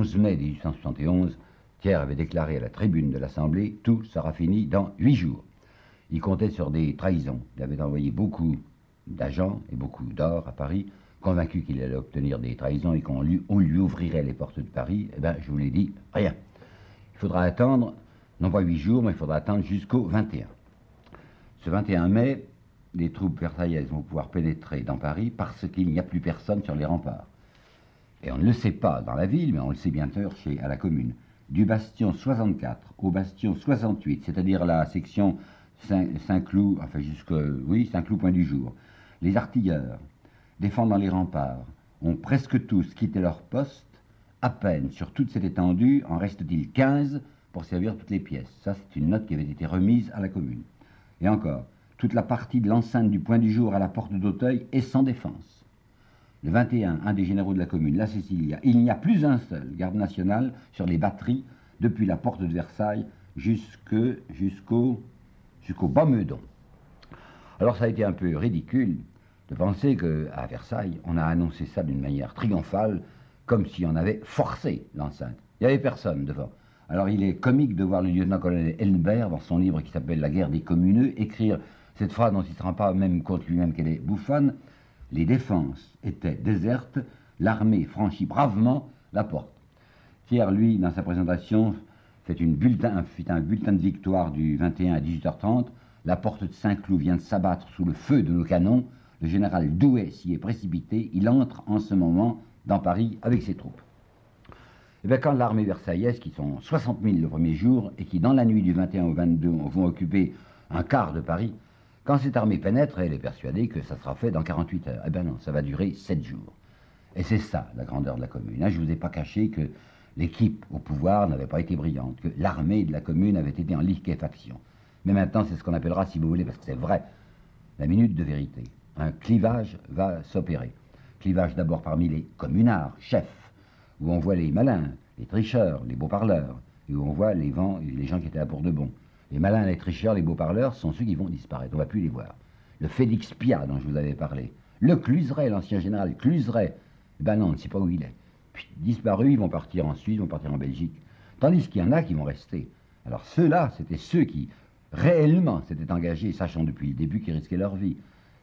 11 mai 1871, Thiers avait déclaré à la tribune de l'Assemblée « Tout sera fini dans 8 jours ». Il comptait sur des trahisons. Il avait envoyé beaucoup d'agents et beaucoup d'or à Paris, convaincu qu'il allait obtenir des trahisons et qu'on lui ouvrirait les portes de Paris. Eh bien, je vous l'ai dit, rien. Il faudra attendre, non pas 8 jours, mais il faudra attendre jusqu'au 21. Ce 21 mai, les troupes versaillaises vont pouvoir pénétrer dans Paris parce qu'il n'y a plus personne sur les remparts. Et on ne le sait pas dans la ville, mais on le sait bien sûr à la commune. Du bastion 64 au bastion 68, c'est-à-dire la section Saint-Cloud, enfin Saint-Cloud point du jour, les artilleurs, défendant les remparts, ont presque tous quitté leur poste. À peine sur toute cette étendue en reste-t-il 15 pour servir toutes les pièces. Ça, c'est une note qui avait été remise à la commune. Et encore, toute la partie de l'enceinte du point du jour à la porte d'Auteuil est sans défense. Le 21, un des généraux de la commune, la Cécilia, il n'y a plus un seul garde national sur les batteries depuis la porte de Versailles jusqu'au Bas-Meudon. Alors ça a été un peu ridicule de penser qu'à Versailles, on a annoncé ça d'une manière triomphale, comme si on avait forcé l'enceinte. Il n'y avait personne devant. Alors il est comique de voir le lieutenant-colonel Elbert, dans son livre qui s'appelle « La guerre des communeux », écrire cette phrase dont il ne se rend pas même compte lui-même qu'elle est bouffonne. Les défenses étaient désertes, l'armée franchit bravement la porte. Thiers, lui, dans sa présentation, fit un bulletin de victoire du 21 à 18h30. La porte de Saint-Cloud vient de s'abattre sous le feu de nos canons. Le général Douai s'y est précipité. Il entre en ce moment dans Paris avec ses troupes. Et bien, quand l'armée versaillaise, qui sont 60 000 le premier jour, et qui, dans la nuit du 21 au 22, vont occuper un quart de Paris, quand cette armée pénètre, elle est persuadée que ça sera fait dans 48 heures. Eh bien non, ça va durer 7 jours. Et c'est ça, la grandeur de la commune. Je ne vous ai pas caché que l'équipe au pouvoir n'avait pas été brillante, que l'armée de la commune avait été en liquéfaction. Mais maintenant, c'est ce qu'on appellera, si vous voulez, parce que c'est vrai, la minute de vérité. Un clivage va s'opérer. Clivage d'abord parmi les communards, chefs, où on voit les malins, les tricheurs, les beaux-parleurs, et où on voit les gens qui étaient là pour de bon. Les malins, les tricheurs, les beaux-parleurs sont ceux qui vont disparaître, on ne va plus les voir. Le Félix Piat dont je vous avais parlé, le Cluseret, l'ancien général Cluseret, eh ben non, on ne sait pas où il est. Puis disparus, ils vont partir en Suisse, ils vont partir en Belgique. Tandis qu'il y en a qui vont rester. Alors ceux-là, c'était ceux qui réellement s'étaient engagés, sachant depuis le début qu'ils risquaient leur vie.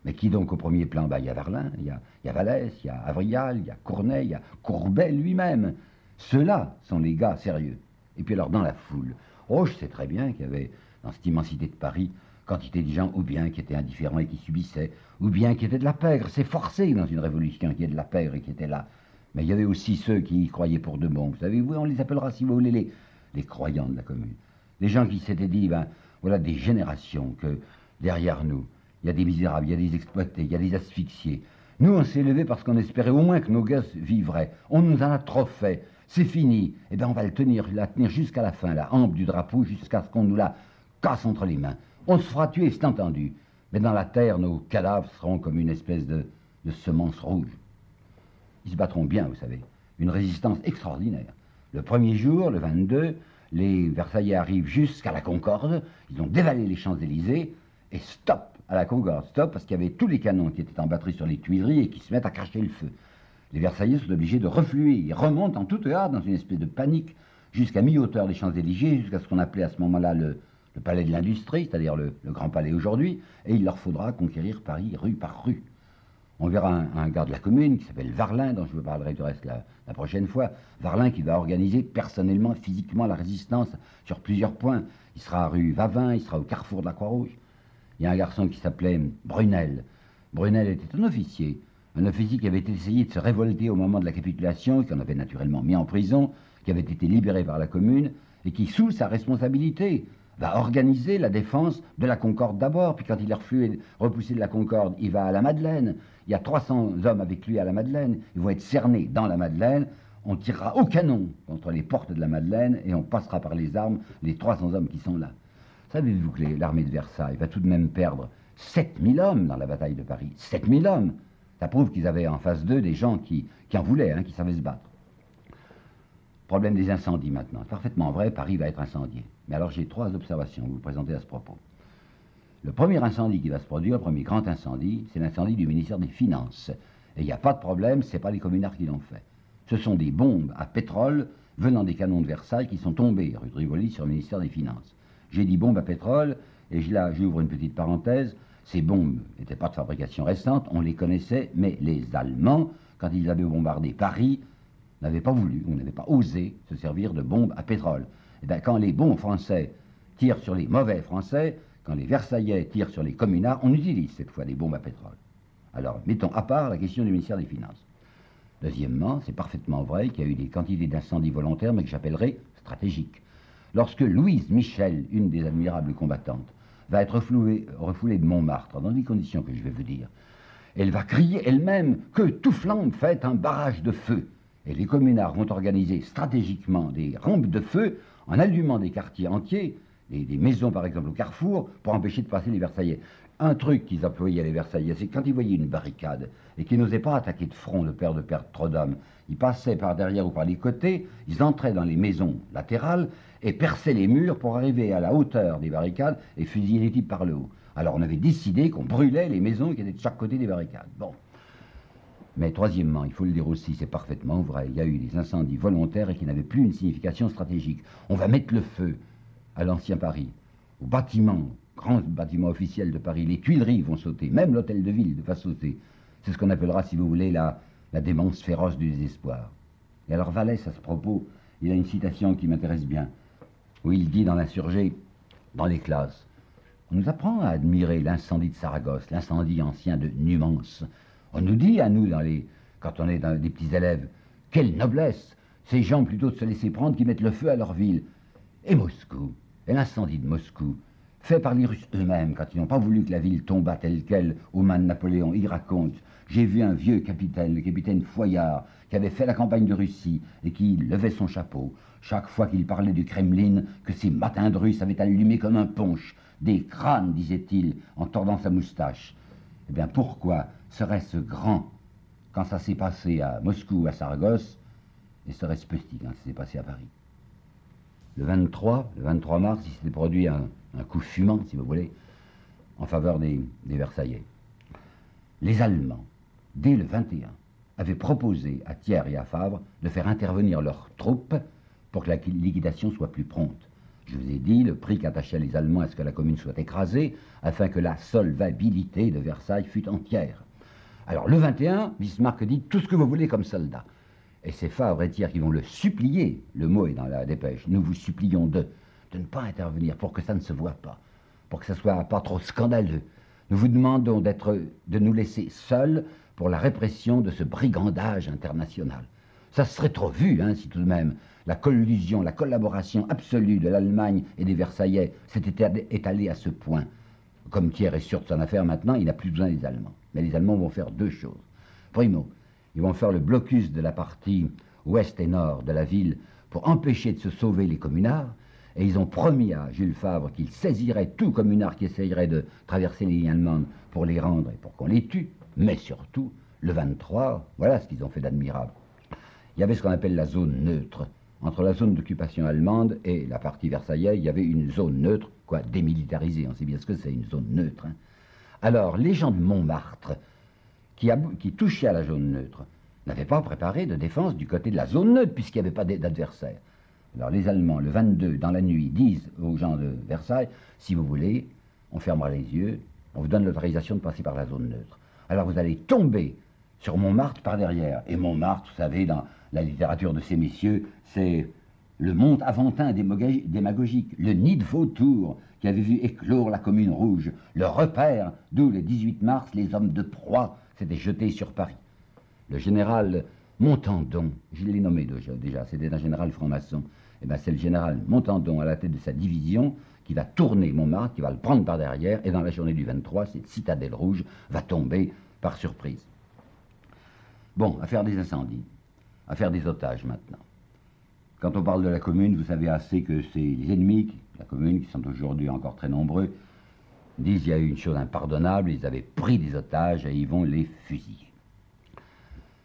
Mais qui donc au premier plan, il y a Varlin, il y a Vallès, il y a Avrial, il y a Corneille, il y a Courbet lui-même. Ceux-là sont les gars sérieux. Et puis alors dans la foule, je sais très bien qu'il y avait dans cette immensité de Paris quantité de gens ou bien qui étaient indifférents et qui subissaient, ou bien qui étaient de la pègre. C'est forcé dans une révolution qu'il y ait de la pègre et qui étaient là. Mais il y avait aussi ceux qui y croyaient pour de bon. Vous savez, on les appellera, si vous voulez, les croyants de la commune. Des gens qui s'étaient dit, voilà des générations que derrière nous, il y a des misérables, il y a des exploités, il y a des asphyxiés. Nous, on s'est levés parce qu'on espérait au moins que nos gosses vivraient. On nous en a trop fait. C'est fini. Eh bien, on va la tenir jusqu'à la fin, la hampe du drapeau, jusqu'à ce qu'on nous la casse entre les mains. On se fera tuer, c'est entendu. Mais dans la terre, nos cadavres seront comme une espèce de semence rouge. Ils se battront bien, vous savez. Une résistance extraordinaire. Le premier jour, le 22, les Versaillais arrivent jusqu'à la Concorde. Ils ont dévalé les Champs-Élysées et stop à la Concorde. Stop parce qu'il y avait tous les canons qui étaient en batterie sur les Tuileries et qui se mettent à cracher le feu. Les Versaillais sont obligés de refluer. Ils remontent en toute hâte dans une espèce de panique jusqu'à mi-hauteur des Champs-Élysées, jusqu'à ce qu'on appelait à ce moment-là le palais de l'industrie, c'est-à-dire le Grand Palais aujourd'hui, et il leur faudra conquérir Paris rue par rue. On verra un gars de la commune qui s'appelle Varlin, dont je vous parlerai du reste la prochaine fois. Varlin qui va organiser personnellement, physiquement la résistance sur plusieurs points. Il sera à rue Vavin, il sera au carrefour de la Croix-Rouge. Il y a un garçon qui s'appelait Brunel. Brunel était un officier qui avait essayé de se révolter au moment de la capitulation, qu'on avait naturellement mis en prison, qui avait été libéré par la commune, et qui, sous sa responsabilité, va organiser la défense de la Concorde d'abord, puis quand il est repoussé de la Concorde, il va à la Madeleine. Il y a 300 hommes avec lui à la Madeleine, ils vont être cernés dans la Madeleine, on tirera au canon contre les portes de la Madeleine et on passera par les armes les 300 hommes qui sont là. Savez-vous que l'armée de Versailles va tout de même perdre 7000 hommes dans la bataille de Paris? 7000 hommes. Ça prouve qu'ils avaient en face d'eux des gens qui en voulaient, qui savaient se battre. Problème des incendies maintenant. C'est parfaitement vrai, Paris va être incendié. Mais alors j'ai 3 observations à vous présenter à ce propos. Le premier incendie qui va se produire, le premier grand incendie, c'est l'incendie du ministère des Finances. Et il n'y a pas de problème, ce n'est pas les communards qui l'ont fait. Ce sont des bombes à pétrole venant des canons de Versailles qui sont tombés, rue de Rivoli, sur le ministère des Finances. J'ai dit bombes à pétrole, et là j'ouvre une petite parenthèse, ces bombes n'étaient pas de fabrication récente, on les connaissait, mais les Allemands, quand ils avaient bombardé Paris, n'avaient pas voulu, ou n'avaient pas osé se servir de bombes à pétrole. Et bien, quand les bons Français tirent sur les mauvais Français, quand les Versaillais tirent sur les communards, on utilise cette fois des bombes à pétrole. Alors, mettons à part la question du ministère des Finances. Deuxièmement, c'est parfaitement vrai qu'il y a eu des quantités d'incendies volontaires, mais que j'appellerais stratégiques. Lorsque Louise Michel, une des admirables combattantes, va être refoulée de Montmartre, dans les conditions que je vais vous dire, elle va crier elle-même que tout flambe fait un barrage de feu. Et les communards vont organiser stratégiquement des rampes de feu en allumant des quartiers entiers, des maisons par exemple au Carrefour, pour empêcher de passer les Versaillais. Un truc qu'ils employaient les Versaillais, c'est que quand ils voyaient une barricade et qu'ils n'osaient pas attaquer de front de peur de perdre trop d'hommes, ils passaient par derrière ou par les côtés, ils entraient dans les maisons latérales et perçaient les murs pour arriver à la hauteur des barricades et fusiller les types par le haut. Alors on avait décidé qu'on brûlait les maisons qui étaient de chaque côté des barricades. Bon. Mais troisièmement, il faut le dire aussi, c'est parfaitement vrai, il y a eu des incendies volontaires et qui n'avaient plus une signification stratégique. On va mettre le feu à l'ancien Paris, aux bâtiments, grands bâtiments officiels de Paris, les Tuileries vont sauter, même l'hôtel de ville va sauter. C'est ce qu'on appellera, si vous voulez, la démence féroce du désespoir. Et alors Vallès, à ce propos, il a une citation qui m'intéresse bien, où il dit dans l'Insurgé, dans les classes, on nous apprend à admirer l'incendie de Saragosse, l'incendie ancien de Numance. On nous dit à nous, quand on est dans des petits élèves, quelle noblesse, ces gens plutôt de se laisser prendre qui mettent le feu à leur ville. Et Moscou, et l'incendie de Moscou, fait par les Russes eux-mêmes, quand ils n'ont pas voulu que la ville tombât telle qu'elle aux mains de Napoléon, ils racontent, j'ai vu un vieux capitaine, le capitaine Foyard, qui avait fait la campagne de Russie et qui levait son chapeau, chaque fois qu'il parlait du Kremlin, que ces matins de Russes avaient allumé comme un punch, des crânes, disait-il, en tordant sa moustache. Eh bien, pourquoi serait-ce grand quand ça s'est passé à Moscou, à Saragosse, et serait-ce petit quand ça s'est passé à Paris? Le 23 mars, il s'était produit un coup fumant, si vous voulez, en faveur des Versaillais. Les Allemands, dès le 21, avaient proposé à Thiers et à Favre de faire intervenir leurs troupes pour que la liquidation soit plus prompte. Je vous ai dit le prix qu'attachaient les Allemands à ce que la commune soit écrasée, afin que la solvabilité de Versailles fût entière. Alors le 21, Bismarck dit tout ce que vous voulez comme soldat. Et c'est Favre et Thiers qui vont le supplier, le mot est dans la dépêche, nous vous supplions de ne pas intervenir pour que ça ne se voie pas, pour que ça ne soit pas trop scandaleux. Nous vous demandons de nous laisser seuls pour la répression de ce brigandage international. Ça serait trop vu, hein, si tout de même la collusion, la collaboration absolue de l'Allemagne et des Versaillais s'était étalée à ce point. Comme Thiers est sûr de son affaire maintenant, il n'a plus besoin des Allemands. Mais les Allemands vont faire deux choses. Primo, ils vont faire le blocus de la partie ouest et nord de la ville pour empêcher de se sauver les communards, et ils ont promis à Jules Favre qu'il saisirait tout communard qui essayerait de traverser les lignes allemandes pour les rendre et pour qu'on les tue, mais surtout, le 23, voilà ce qu'ils ont fait d'admirable. Il y avait ce qu'on appelle la zone neutre. Entre la zone d'occupation allemande et la partie versaillaise, il y avait une zone neutre, quoi, démilitarisée, on sait bien ce que c'est, une zone neutre. Hein. Alors, les gens de Montmartre, qui touchaient à la zone neutre, n'avaient pas préparé de défense du côté de la zone neutre, puisqu'il n'y avait pas d'adversaire. Alors, les Allemands, le 22, dans la nuit, disent aux gens de Versailles, si vous voulez, on fermera les yeux, on vous donne l'autorisation de passer par la zone neutre. Alors, vous allez tomber sur Montmartre par derrière. Et Montmartre, vous savez, dans la littérature de ces messieurs, c'est le monde aventin démagogique, le nid de vautour qui avait vu éclore la Commune Rouge, le repère d'où le 18 mars les hommes de proie s'étaient jetés sur Paris. Le général Montandon, je l'ai nommé déjà, c'était un général franc-maçon, et bien c'est le général Montandon à la tête de sa division qui va tourner Montmartre, qui va le prendre par derrière, et dans la journée du 23, cette citadelle rouge va tomber par surprise. Bon, affaire des incendies, affaire des otages maintenant. Quand on parle de la commune, vous savez assez que c'est les ennemis de la commune, qui sont aujourd'hui encore très nombreux, disent qu'il y a eu une chose impardonnable, ils avaient pris des otages et ils vont les fusiller.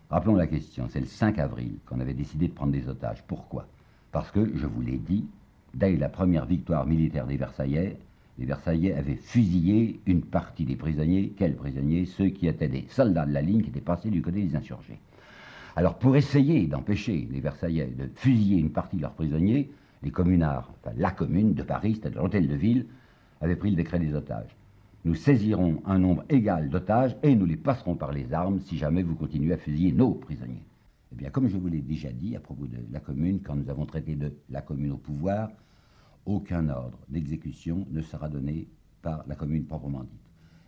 Rappelons la question, c'est le 5 avril qu'on avait décidé de prendre des otages. Pourquoi? Parce que, je vous l'ai dit, dès la première victoire militaire des Versaillais, les Versaillais avaient fusillé une partie des prisonniers. Quels prisonniers? Ceux qui étaient des soldats de la ligne qui étaient passés du côté des insurgés. Alors pour essayer d'empêcher les Versaillais de fusiller une partie de leurs prisonniers, les communards, enfin la commune de Paris, c'est-à-dire l'hôtel de ville, avait pris le décret des otages. Nous saisirons un nombre égal d'otages et nous les passerons par les armes si jamais vous continuez à fusiller nos prisonniers. Eh bien, comme je vous l'ai déjà dit à propos de la commune, quand nous avons traité de la commune au pouvoir, aucun ordre d'exécution ne sera donné par la commune proprement dite.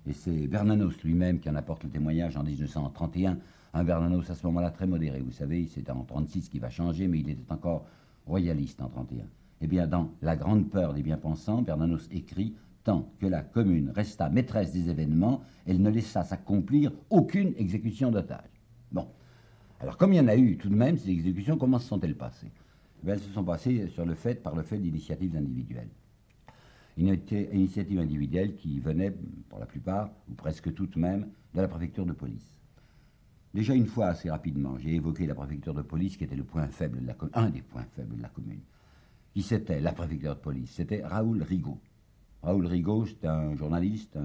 Et c'est Bernanos lui-même qui en apporte le témoignage en 1931, un Bernanos à ce moment-là très modéré. Vous savez, c'est en 1936 qu'il va changer, mais il était encore royaliste en 1931. Eh bien, dans La grande peur des bien-pensants, Bernanos écrit « Tant que la commune resta maîtresse des événements, elle ne laissa s'accomplir aucune exécution d'otages. » Bon. Alors, comme il y en a eu tout de même, ces exécutions, comment se sont-elles passées? Eh bien, elles se sont passées par le fait d'initiatives individuelles. Une initiative individuelle qui venait, pour la plupart, ou presque toutes même, de la préfecture de police. Déjà une fois, assez rapidement, j'ai évoqué la préfecture de police qui était le point faible de un des points faibles de la commune. Qui c'était la préfecture de police? C'était Raoul Rigaud. Raoul Rigaud, c'était un journaliste,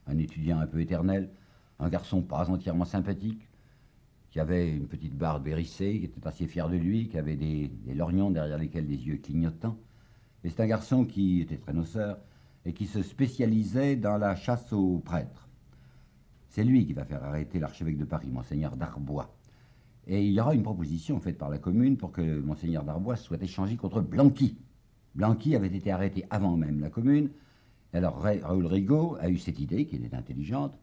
un étudiant un peu éternel, un garçon pas entièrement sympathique, qui avait une petite barbe hérissée, qui était assez fier de lui, qui avait des lorgnons derrière lesquels des yeux clignotants. Et c'est un garçon qui était très noceur et qui se spécialisait dans la chasse aux prêtres. C'est lui qui va faire arrêter l'archevêque de Paris, Monseigneur Darbois. Et il y aura une proposition faite par la commune pour que Monseigneur Darbois soit échangé contre Blanqui. Blanqui avait été arrêté avant même la commune. Alors Raoul Rigaud a eu cette idée, qui était intelligente.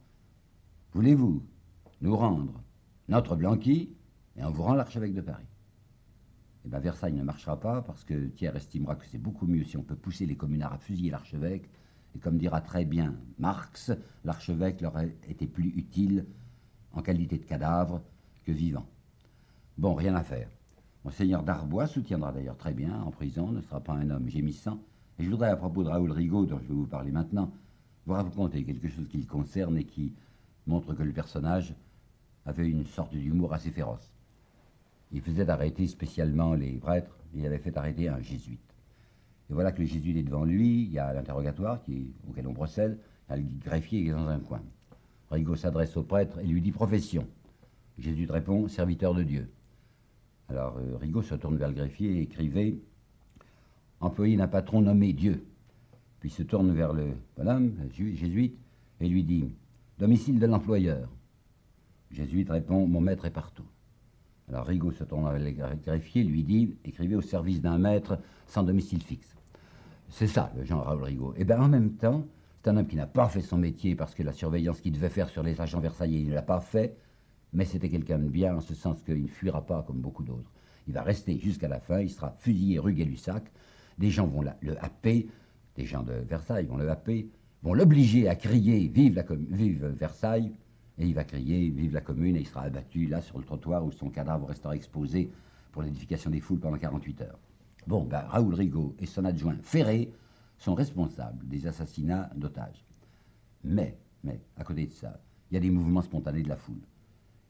Voulez-vous nous rendre notre Blanqui et on vous rend l'archevêque de Paris? Eh bien, Versailles ne marchera pas parce que Thiers estimera que c'est beaucoup mieux si on peut pousser les communards à fusiller l'archevêque. Et comme dira très bien Marx, l'archevêque leur a été plus utile en qualité de cadavre que vivant. Bon, rien à faire. Monseigneur Darbois soutiendra d'ailleurs très bien en prison, ne sera pas un homme gémissant. Et je voudrais, à propos de Raoul Rigaud, dont je vais vous parler maintenant, vous raconter quelque chose qui le concerne et qui montre que le personnage avait une sorte d'humour assez féroce. Il faisait arrêter spécialement les prêtres, il avait fait arrêter un jésuite. Et voilà que le jésuite est devant lui, il y a l'interrogatoire auquel on procède, il y a le greffier qui est dans un coin. Rigaud s'adresse au prêtre et lui dit « profession ». Le jésuite répond « serviteur de Dieu ». Alors Rigaud se tourne vers le greffier et écrivait « employé d'un patron nommé Dieu ». Puis il se tourne vers le bonhomme, le jésuite, et lui dit « domicile de l'employeur ». Le jésuite répond « mon maître est partout ». Alors Rigaud se tourne vers le greffier, lui dit « écrivez au service d'un maître sans domicile fixe ». C'est ça, le Jean Raoul Rigaud. Et bien en même temps, c'est un homme qui n'a pas fait son métier parce que la surveillance qu'il devait faire sur les agents versaillais, il ne l'a pas fait, mais c'était quelqu'un de bien en ce sens qu'il ne fuira pas comme beaucoup d'autres. Il va rester jusqu'à la fin, il sera fusillé rue Gay-Lussac, des gens vont le happer, des gens de Versailles vont le happer, vont l'obliger à crier « vive Versailles », et il va crier « vive la commune » et il sera abattu là sur le trottoir où son cadavre restera exposé pour l'édification des foules pendant 48 heures. Bon, ben, Raoul Rigaud et son adjoint Ferré sont responsables des assassinats d'otages. Mais, à côté de ça, il y a des mouvements spontanés de la foule.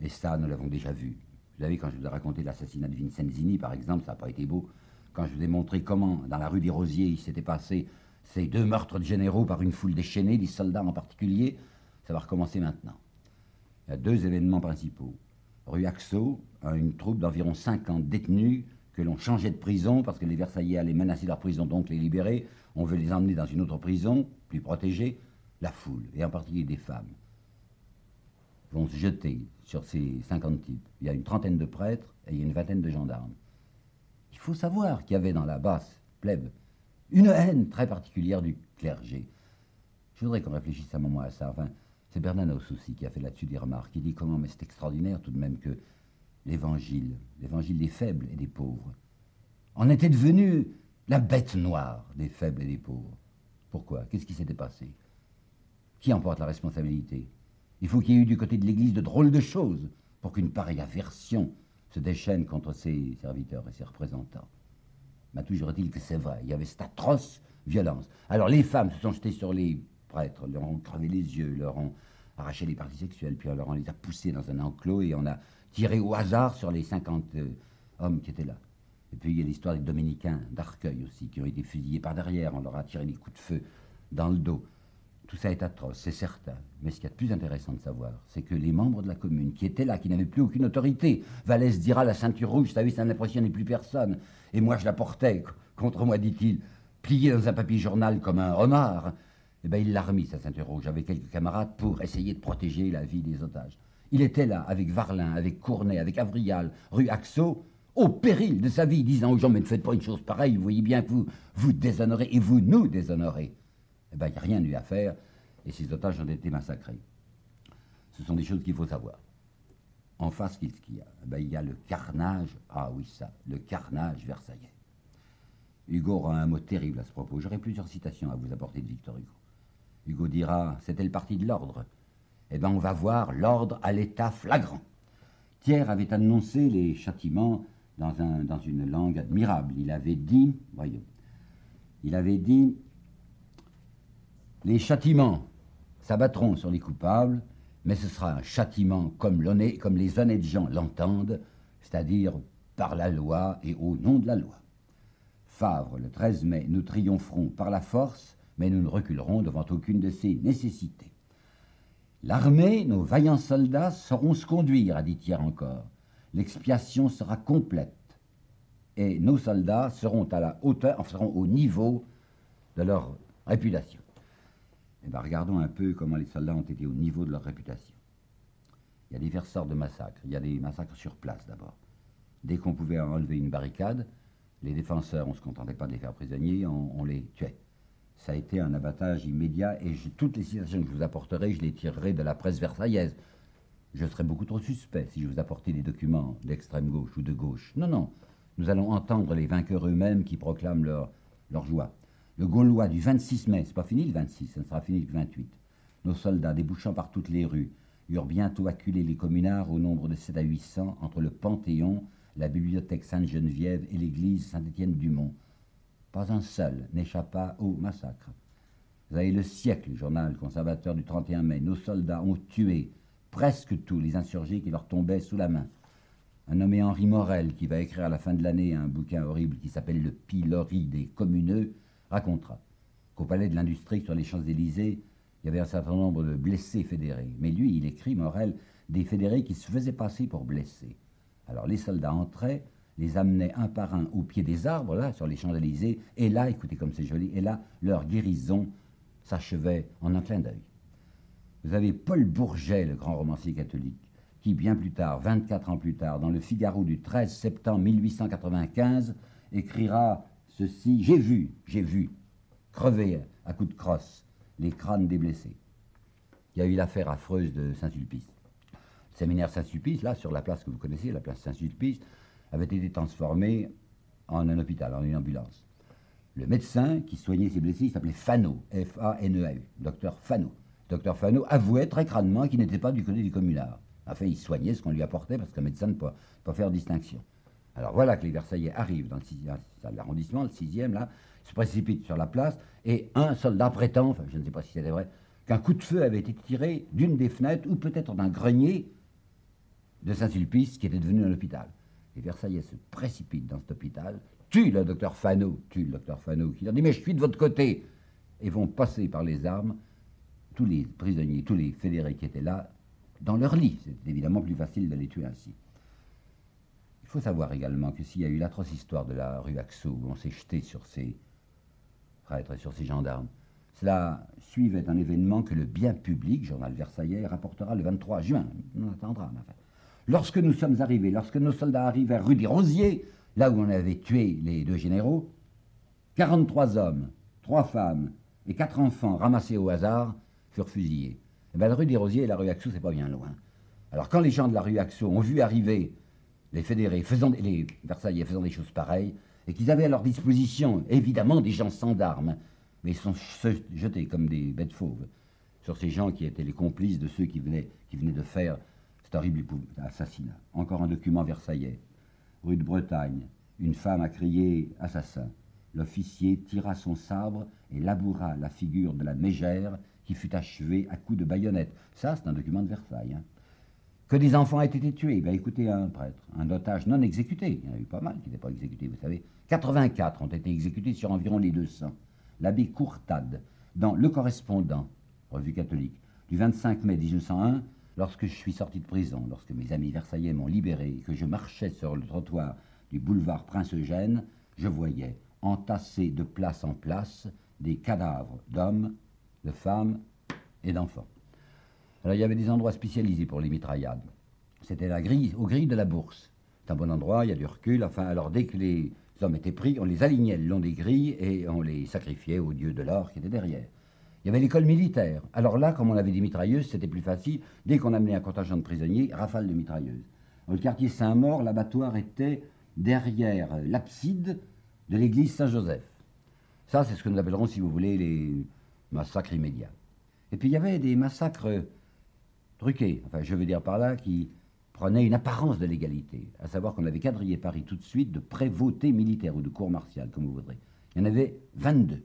Et ça, nous l'avons déjà vu. Vous savez, quand je vous ai raconté l'assassinat de Vincenzini, par exemple, ça n'a pas été beau. Quand je vous ai montré comment, dans la rue des Rosiers, il s'était passé ces 2 meurtres de généraux par une foule déchaînée, des soldats en particulier, ça va recommencer maintenant. Il y a 2 événements principaux. Rue Axo, une troupe d'environ 50 détenus que l'on changeait de prison parce que les Versaillais allaient menacer leur prison, donc les libérer. On veut les emmener dans une autre prison, plus protégée. La foule, et en particulier des femmes, vont se jeter sur ces 50 types. Il y a une trentaine de prêtres et il y a une vingtaine de gendarmes. Il faut savoir qu'il y avait dans la basse plèbe une haine très particulière du clergé. Je voudrais qu'on réfléchisse un moment à ça. Enfin, c'est Bernanos aussi qui a fait là-dessus des remarques. Il dit comment, mais c'est extraordinaire tout de même que l'évangile des faibles et des pauvres, en était devenu la bête noire des faibles et des pauvres. Pourquoi? Qu'est-ce qui s'était passé? Qui en porte la responsabilité? Il faut qu'il y ait eu du côté de l'Église de drôles de choses pour qu'une pareille aversion se déchaîne contre ses serviteurs et ses représentants. Mais toujours est-il que c'est vrai, il y avait cette atroce violence. Alors les femmes se sont jetées sur les prêtres, leur ont crevé les yeux, leur ont arraché les parties sexuelles, puis alors on les a poussés dans un enclos et on a tiré au hasard sur les 50 hommes qui étaient là. Et puis il y a l'histoire des dominicains d'Arcueil aussi, qui ont été fusillés par derrière, on leur a tiré des coups de feu dans le dos. Tout ça est atroce, c'est certain. Mais ce qu'il y a de plus intéressant de savoir, c'est que les membres de la commune qui étaient là, qui n'avaient plus aucune autorité, Vallès dira la ceinture rouge, vous savez, ça n'impressionnait plus personne. Et moi, je la portais, contre moi, dit-il, pliée dans un papier journal comme un homard. Eh bien, il l'a remis, sa ceinture rouge, avec quelques camarades pour essayer de protéger la vie des otages. Il était là, avec Varlin, avec Cournet, avec Avrial, rue Axo, au péril de sa vie, disant aux gens, mais ne faites pas une chose pareille, vous voyez bien que vous vous déshonorez et vous nous déshonorez. Eh bien, il n'y a rien eu à faire, et ces otages ont été massacrés. Ce sont des choses qu'il faut savoir. En face, qu'est-ce qu'il y a? Eh bien, il y a le carnage, ah oui ça, le carnage versaillais. Hugo aura un mot terrible à ce propos. J'aurai plusieurs citations à vous apporter de Victor Hugo. Hugo dira, c'était le parti de l'ordre. Eh bien, on va voir l'ordre à l'état flagrant. Thiers avait annoncé les châtiments dans une langue admirable. Il avait dit, voyons, il avait dit, les châtiments s'abattront sur les coupables, mais ce sera un châtiment comme les honnêtes gens l'entendent, c'est-à-dire par la loi et au nom de la loi. Favre, le 13 mai, nous triompherons par la force, mais nous ne reculerons devant aucune de ces nécessités. L'armée, nos vaillants soldats, sauront se conduire, a dit Thiers encore. L'expiation sera complète, et nos soldats seront à la hauteur, seront au niveau de leur réputation. Eh bien, regardons un peu comment les soldats ont été au niveau de leur réputation. Il y a diverses sortes de massacres. Il y a des massacres sur place d'abord. Dès qu'on pouvait enlever une barricade, les défenseurs, on ne se contentait pas de les faire prisonniers, on les tuait. Ça a été un abattage immédiat, et toutes les citations que je vous apporterai, je les tirerai de la presse versaillaise. Je serais beaucoup trop suspect si je vous apportais des documents d'extrême gauche ou de gauche. Non, non, nous allons entendre les vainqueurs eux-mêmes qui proclament leur joie. Le Gaulois du 26 mai, c'est pas fini le 26, ça ne sera fini le 28. Nos soldats, débouchant par toutes les rues, eurent bientôt acculé les communards au nombre de 7 à 800 entre le Panthéon, la bibliothèque Sainte-Geneviève et l'église Saint-Étienne-du-Mont. Pas un seul n'échappa au massacre. Vous avez Le Siècle, le journal conservateur du 31 mai. Nos soldats ont tué presque tous les insurgés qui leur tombaient sous la main. Un nommé Henri Morel, qui va écrire à la fin de l'année un bouquin horrible qui s'appelle Le Pilori des communeux, racontera qu'au palais de l'Industrie, sur les Champs-Élysées, il y avait un certain nombre de blessés fédérés. Mais lui, il écrit, Morel, des fédérés qui se faisaient passer pour blessés. Alors les soldats entraient, les amenaient un par un au pied des arbres, là, sur les Champs-Élysées, et là, écoutez comme c'est joli, et là, leur guérison s'achevait en un clin d'œil. Vous avez Paul Bourget, le grand romancier catholique, qui, bien plus tard, 24 ans plus tard, dans le Figaro du 13 septembre 1895, écrira ceci: j'ai vu, crever à coups de crosse les crânes des blessés. Il y a eu l'affaire affreuse de Saint-Sulpice. Le séminaire Saint-Sulpice, là, sur la place que vous connaissez, la place Saint-Sulpice, avait été transformé en un hôpital, en une ambulance. Le médecin qui soignait ses blessés, il s'appelait Fano, F-A-N-E-A-U, docteur Fano. Docteur Fano avouait très crânement qu'il n'était pas du côté du communard. Enfin, il soignait ce qu'on lui apportait, parce qu'un médecin ne peut pas faire distinction. Alors voilà que les Versaillais arrivent dans l'arrondissement, le 6e, là, se précipitent sur la place, et un soldat prétend, enfin je ne sais pas si c'était vrai, qu'un coup de feu avait été tiré d'une des fenêtres, ou peut-être d'un grenier de Saint-Sulpice, qui était devenu un hôpital. Les Versaillais se précipitent dans cet hôpital, tuent le docteur Fano, qui leur dit « mais je suis de votre côté !» et vont passer par les armes tous les prisonniers, tous les fédérés qui étaient là, dans leur lit. C'est évidemment plus facile de les tuer ainsi. Il faut savoir également que s'il y a eu l'atroce histoire de la rue Axo, où on s'est jeté sur ces prêtres et sur ces gendarmes, cela suivait un événement que le Bien Public, journal versaillais, rapportera le 23 juin. On attendra, enfin. Lorsque nous sommes arrivés, lorsque nos soldats arrivèrent rue des Rosiers, là où on avait tué les 2 généraux, 43 hommes, 3 femmes et 4 enfants ramassés au hasard furent fusillés. Et bien, la rue des Rosiers et la rue Axo, c'est pas bien loin. Alors quand les gens de la rue Axo ont vu arriver les fédérés, les Versaillais faisant des choses pareilles, et qu'ils avaient à leur disposition, évidemment, des gens sans armes, mais ils sont jetés comme des bêtes fauves sur ces gens qui étaient les complices de ceux qui venaient de faire cet horrible assassinat. Encore un document versaillais. Rue de Bretagne, une femme a crié « assassin ». L'officier tira son sabre et laboura la figure de la mégère qui fut achevée à coups de baïonnette. Ça, c'est un document de Versailles. Hein. Que des enfants aient été tués. Ben, écoutez, un prêtre, un otage non exécuté. Il y en a eu pas mal qui n'étaient pas exécutés, vous savez. 84 ont été exécutés sur environ les 200. L'abbé Courtade, dans Le Correspondant, revue catholique, du 25 mai 1901, lorsque je suis sorti de prison, lorsque mes amis versaillais m'ont libéré et que je marchais sur le trottoir du boulevard Prince-Eugène, je voyais, entassés de place en place, des cadavres d'hommes, de femmes et d'enfants. Alors il y avait des endroits spécialisés pour les mitraillades. C'était aux grilles de la Bourse. C'est un bon endroit, il y a du recul. Enfin, alors dès que les hommes étaient pris, on les alignait le long des grilles et on les sacrifiait au dieu de l'or qui était derrière. Il y avait l'école militaire. Alors là, comme on avait des mitrailleuses, c'était plus facile. Dès qu'on amenait un contingent de prisonniers, rafale de mitrailleuses. Dans le quartier Saint-Maur, l'abattoir était derrière l'abside de l'église Saint-Joseph. Ça, c'est ce que nous appellerons, si vous voulez, les massacres immédiats. Et puis il y avait des massacres truqués, enfin je veux dire par là, qui prenaient une apparence de légalité, à savoir qu'on avait quadrillé Paris tout de suite de prévôté militaire ou de cour martiale, comme vous voudrez. Il y en avait 22.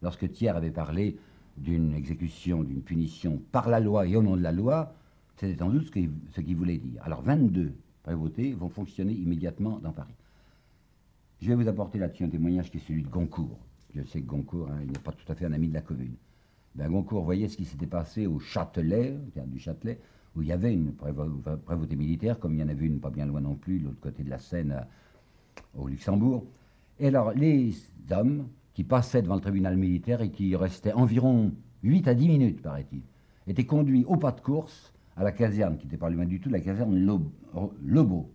Lorsque Thiers avait parlé d'une exécution, d'une punition par la loi et au nom de la loi, c'était sans doute ce qu'il voulait dire. Alors 22 prévôtés vont fonctionner immédiatement dans Paris. Je vais vous apporter là-dessus un témoignage qui est celui de Goncourt. Je sais que Goncourt, il n'est pas tout à fait un ami de la commune. Ben, Goncourt voyait ce qui s'était passé au Châtelet, au théâtre du Châtelet, où il y avait une prévôté militaire, comme il y en avait une pas bien loin non plus, de l'autre côté de la Seine, au Luxembourg. Et alors, les hommes qui passaient devant le tribunal militaire et qui restaient environ 8 à 10 minutes, paraît-il, étaient conduits au pas de course à la caserne, qui n'était pas loin du tout, la caserne Lobau.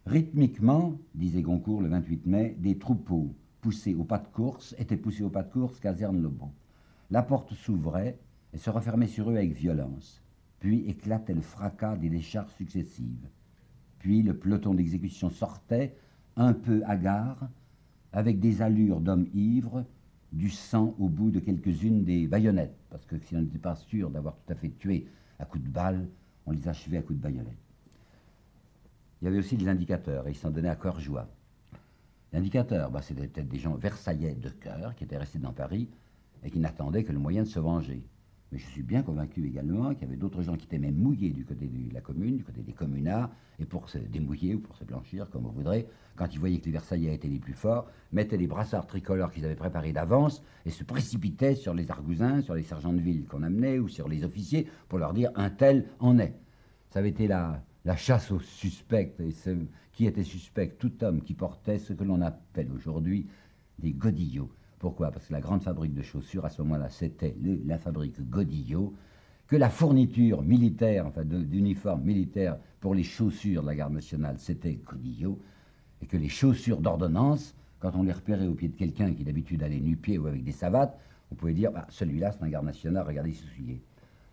Rythmiquement, disait Goncourt le 28 mai, des troupeaux poussés au pas de course, caserne Lobau. La porte s'ouvrait et se refermait sur eux avec violence. Puis éclatait le fracas des décharges successives. Puis le peloton d'exécution sortait, un peu hagard, avec des allures d'hommes ivres, du sang au bout de quelques-unes des baïonnettes, parce que si on n'était pas sûr d'avoir tout à fait tué à coups de balle, on les achevait à coups de baïonnette. Il y avait aussi des indicateurs, et ils s'en donnaient à cœur joie. L'indicateurs, c'était peut-être des gens versaillais de cœur, qui étaient restés dans Paris, et qui n'attendaient que le moyen de se venger. Mais je suis bien convaincu également qu'il y avait d'autres gens qui étaient même mouillés du côté de la commune, du côté des communards, et pour se démouiller ou pour se blanchir, comme vous voudrez, quand ils voyaient que les Versaillais étaient les plus forts, mettaient les brassards tricolores qu'ils avaient préparés d'avance et se précipitaient sur les argousins, sur les sergents de ville qu'on amenait, ou sur les officiers, pour leur dire « un tel en est ». Ça avait été la chasse aux suspects, et qui était suspect, tout homme qui portait ce que l'on appelle aujourd'hui des godillots. Pourquoi? Parce que la grande fabrique de chaussures, à ce moment-là, c'était la fabrique Godillot, que la fourniture militaire, enfin d'uniformes militaires pour les chaussures de la garde nationale, c'était Godillot, et que les chaussures d'ordonnance, quand on les repérait au pied de quelqu'un qui d'habitude allait nu-pied ou avec des savates, on pouvait dire, celui-là c'est un garde national, regardez ses souliers.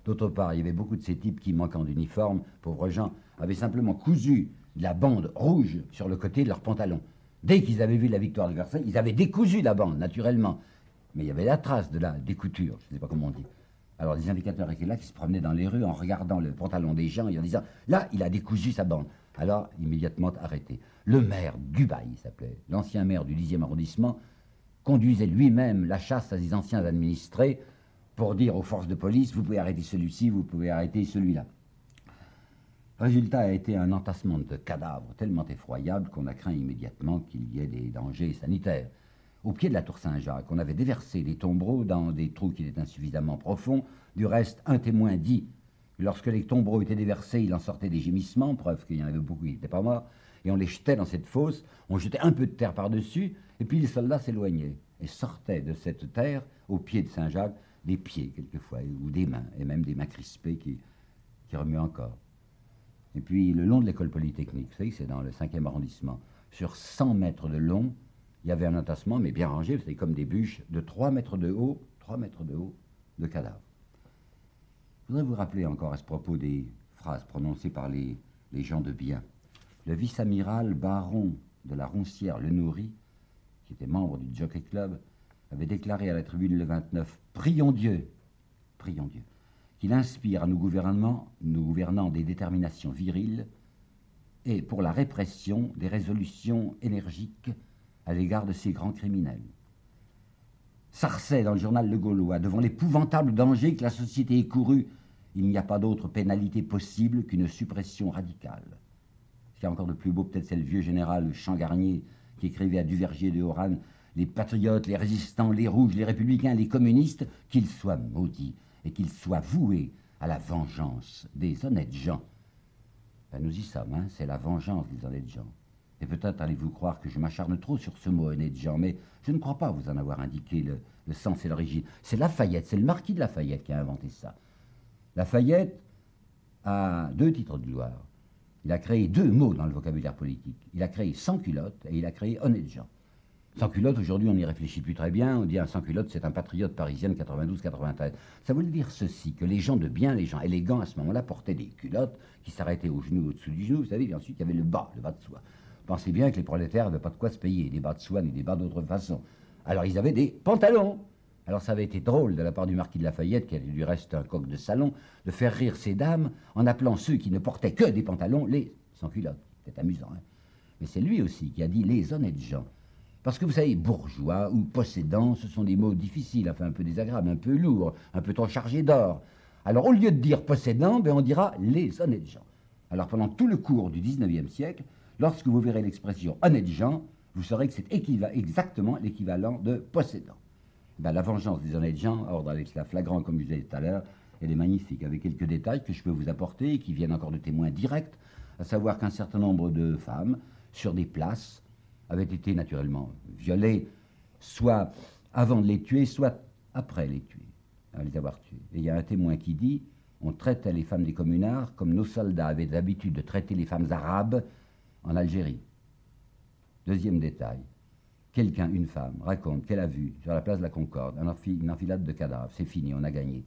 D'autre part, il y avait beaucoup de ces types qui, manquant d'uniforme, pauvres gens, avaient simplement cousu de la bande rouge sur le côté de leurs pantalons. Dès qu'ils avaient vu la victoire de Versailles, ils avaient décousu la bande, naturellement. Mais il y avait la trace de la découture, je ne sais pas comment on dit. Alors des indicateurs étaient là qui se promenaient dans les rues en regardant le pantalon des gens et en disant « Là, il a décousu sa bande ». Alors, immédiatement arrêté. Le maire Dubail, il s'appelait, l'ancien maire du 10e arrondissement, conduisait lui-même la chasse à ses anciens administrés pour dire aux forces de police « Vous pouvez arrêter celui-ci, vous pouvez arrêter celui-là ». Résultat a été un entassement de cadavres tellement effroyable qu'on a craint immédiatement qu'il y ait des dangers sanitaires. Au pied de la tour Saint-Jacques, on avait déversé des tombereaux dans des trous qui étaient insuffisamment profonds. Du reste, un témoin dit que lorsque les tombereaux étaient déversés, il en sortait des gémissements, preuve qu'il y en avait beaucoup qui n'étaient pas morts, et on les jetait dans cette fosse, on jetait un peu de terre par-dessus, et puis les soldats s'éloignaient et sortaient de cette terre, au pied de Saint-Jacques, des pieds quelquefois, ou des mains, et même des mains crispées qui remuaient encore. Et puis, le long de l'école polytechnique, vous savez, c'est dans le 5e arrondissement, sur 100 mètres de long, il y avait un entassement, mais bien rangé, c'était comme des bûches, de 3 mètres de haut, de cadavres. Je voudrais vous rappeler encore à ce propos des phrases prononcées par les gens de bien. Le vice-amiral baron de la Roncière Le Nourri, qui était membre du Jockey Club, avait déclaré à la tribune le 29 « Prions Dieu, qu'il inspire à nos gouvernants des déterminations viriles et pour la répression des résolutions énergiques à l'égard de ces grands criminels. » Sarcey, dans le journal Le Gaulois, devant l'épouvantable danger que la société est courue, il n'y a pas d'autre pénalité possible qu'une suppression radicale. Ce qu'il y a encore de plus beau, peut-être, c'est le vieux général Champ-Garnier qui écrivait à Duvergier de Oran « Les patriotes, les résistants, les rouges, les républicains, les communistes, qu'ils soient maudits. et qu'il soit voué à la vengeance des honnêtes gens. Ben, nous y sommes, hein, c'est la vengeance des honnêtes gens. Et peut-être allez-vous croire que je m'acharne trop sur ce mot honnête gens, mais je ne crois pas vous en avoir indiqué le sens et l'origine. C'est Lafayette, c'est le marquis de Lafayette qui a inventé ça. Lafayette a 2 titres de gloire. Il a créé 2 mots dans le vocabulaire politique. Il a créé sans-culotte et il a créé honnête gens. Sans-culotte, aujourd'hui, on n'y réfléchit plus très bien. On dit un sans-culotte, c'est un patriote parisien de 92-93. Ça voulait dire ceci, que les gens de bien, les gens élégants, à ce moment-là, portaient des culottes qui s'arrêtaient au genou, au-dessous du genou, vous savez, et ensuite, il y avait le bas de soie. Pensez bien que les prolétaires n'avaient pas de quoi se payer, des bas de soie ni des bas d'autre façon. Alors, ils avaient des pantalons. Alors, ça avait été drôle de la part du marquis de Lafayette, qui était du reste un coq de salon, de faire rire ces dames en appelant ceux qui ne portaient que des pantalons les sans-culottes. C'est amusant, hein. Mais c'est lui aussi qui a dit les honnêtes gens. Parce que vous savez, bourgeois ou possédant, ce sont des mots difficiles, enfin un peu désagréables, un peu lourds, un peu trop chargés d'or. Alors au lieu de dire possédant, ben, on dira les honnêtes gens. Alors pendant tout le cours du 19e siècle, lorsque vous verrez l'expression honnêtes gens, vous saurez que c'est exactement l'équivalent de possédant. Ben, la vengeance des honnêtes gens, ordre avec la flagrant comme je disais tout à l'heure, elle est magnifique, avec quelques détails que je peux vous apporter et qui viennent encore de témoins directs, à savoir qu'un certain nombre de femmes, sur des places, avaient été naturellement violées, soit avant de les tuer, soit après les tuer, à les avoir tuées. Et il y a un témoin qui dit, on traitait les femmes des communards comme nos soldats avaient l'habitude de traiter les femmes arabes en Algérie. Deuxième détail, quelqu'un, une femme, raconte qu'elle a vu sur la place de la Concorde une enfilade de cadavres. C'est fini, on a gagné.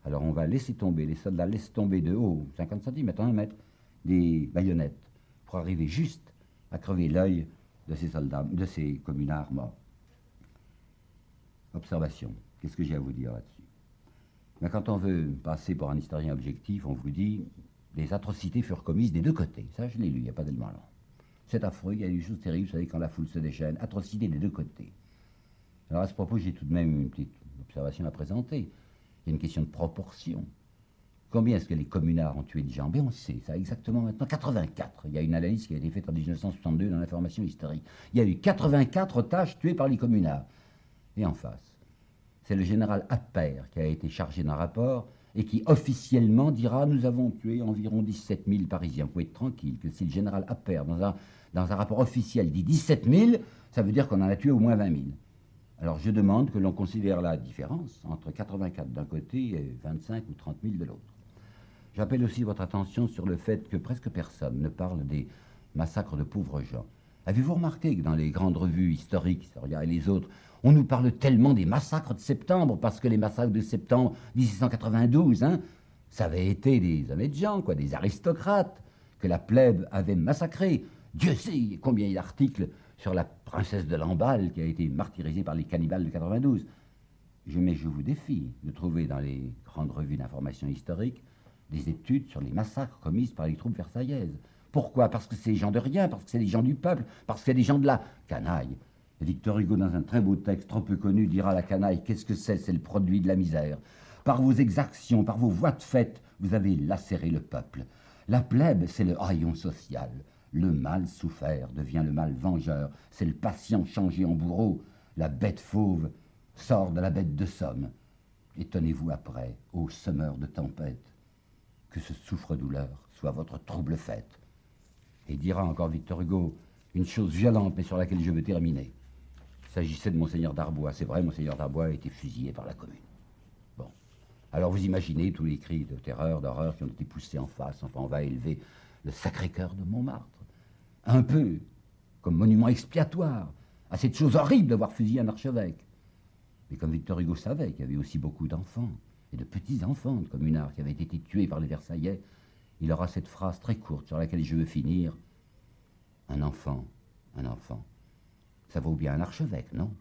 Alors on va laisser tomber, les soldats laissent tomber de haut, 50 cm, 1 mètre, des baïonnettes, pour arriver juste à crever l'œil de ces soldats, de ces communards morts. Observation. Qu'est-ce que j'ai à vous dire là-dessus? Mais quand on veut passer pour un historien objectif, on vous dit les atrocités furent commises des 2 côtés. Ça, je l'ai lu, il n'y a pas tellement long. C'est affreux, il y a des choses terribles, vous savez, quand la foule se déchaîne. Atrocités des 2 côtés. Alors à ce propos, j'ai tout de même une petite observation à présenter. Il y a une question de proportion. Combien est-ce que les communards ont tué de gens? On sait, ça exactement maintenant, 84. Il y a une analyse qui a été faite en 1962 dans l'information historique. Il y a eu 84 otages tués par les communards. Et en face, c'est le général Appert qui a été chargé d'un rapport et qui officiellement dira « Nous avons tué environ 17 000 Parisiens ». Vous pouvez être tranquille que si le général Appert, dans un rapport officiel, dit 17 000, ça veut dire qu'on en a tué au moins 20 000. Alors je demande que l'on considère la différence entre 84 d'un côté et 25 ou 30 000 de l'autre. J'appelle aussi votre attention sur le fait que presque personne ne parle des massacres de pauvres gens. Avez-vous remarqué que dans les grandes revues historiques, Historia et les autres, on nous parle tellement des massacres de septembre, parce que les massacres de septembre 1792, hein, ça avait été des honnêtes gens, quoi, des aristocrates, que la plèbe avait massacrés. Dieu sait combien il y a d'articles sur la princesse de Lamballe qui a été martyrisée par les cannibales de 92. Mais je vous défie de trouver dans les grandes revues d'information historique des études sur les massacres commis par les troupes versaillaises. Pourquoi? Parce que c'est des gens de rien, parce que c'est des gens du peuple, parce que c'est des gens de la canaille. Victor Hugo, dans un très beau texte, trop peu connu, dira la canaille, qu'est-ce que c'est? C'est le produit de la misère. Par vos exactions, par vos voies de fait, vous avez lacéré le peuple. La plèbe, c'est le haillon social. Le mal souffert devient le mal vengeur. C'est le patient changé en bourreau. La bête fauve sort de la bête de somme. Étonnez-vous après, ô semeur de tempête, que ce souffre-douleur soit votre trouble fête. Et dira encore Victor Hugo une chose violente, mais sur laquelle je veux terminer. Il s'agissait de Monseigneur Darbois. C'est vrai, Monseigneur Darbois a été fusillé par la Commune. Bon. Alors vous imaginez tous les cris de terreur, d'horreur qui ont été poussés en face. Enfin, on va élever le Sacré-Cœur de Montmartre. Un peu comme monument expiatoire à cette chose horrible d'avoir fusillé un archevêque. Mais comme Victor Hugo savait qu'il y avait aussi beaucoup d'enfants, et de petits-enfants de communards qui avaient été tués par les Versaillais, il aura cette phrase très courte sur laquelle je veux finir. Un enfant, ça vaut bien un archevêque, non?